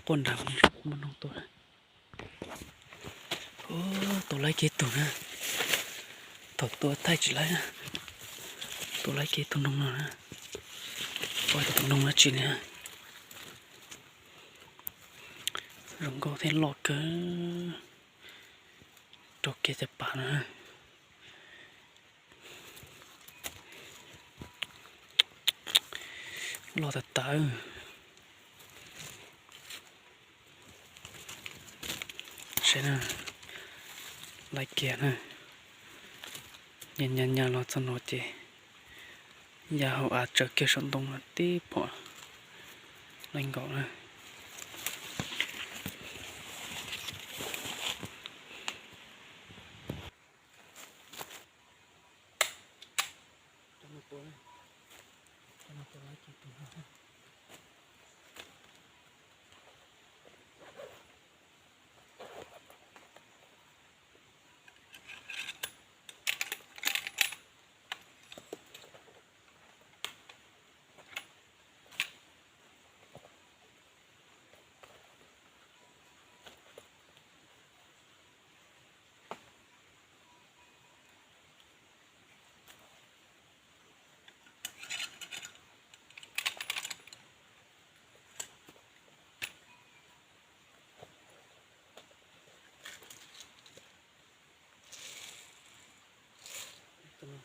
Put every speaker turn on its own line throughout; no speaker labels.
con đàoมันน้องตัวโอ้ตัวไรเกตุนะตัวไทยจีไรนะตัวไรเกตุน้องนะปล่อยตัวน้องนะจีเนี่ยรองก็เทนหลอดก็ตัวเกจะป่านะหลอดแต่ตาใช่นะไล่เกียร์นะยันเราสนุกจียาวอาจจะเกี่ยวตรงนั้นที่พอเล่นก่อนนะ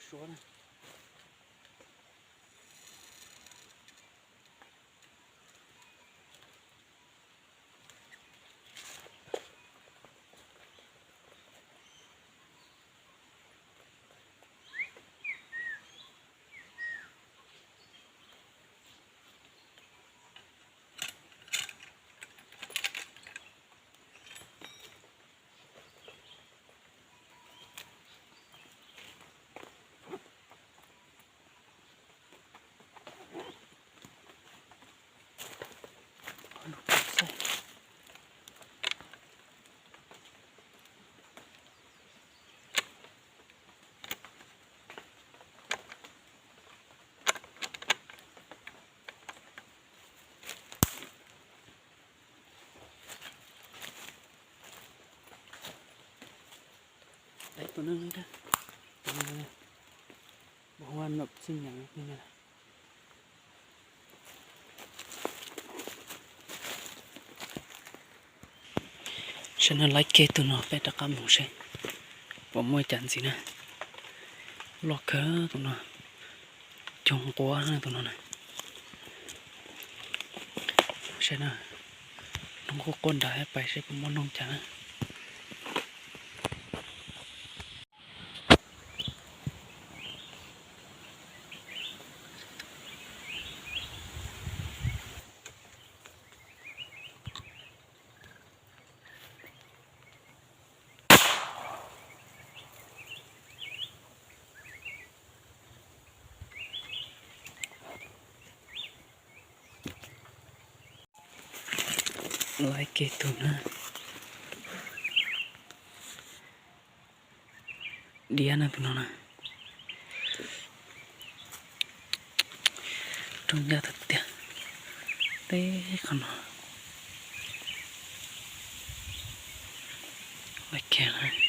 ชัวร์นะไอ้ตัวนึงเลยนะตัวนึงเลยบอกว่าหนบสิ่งอย่างนี้นะฉันน่าไล่เกตุนอไปตะกำหมูใช่ผมมวยจันสินะล็อกเกอร์ตัวนั้นจงกัวนะตัวนั้นใช่นะน้องก็ก้นได้ไปใช่ผมว่าน้องจ๋าไล่เกตุนะเดียนะตัวนั้นตรงยาตัดเตียเต้ขนาดไล่แค่ไหน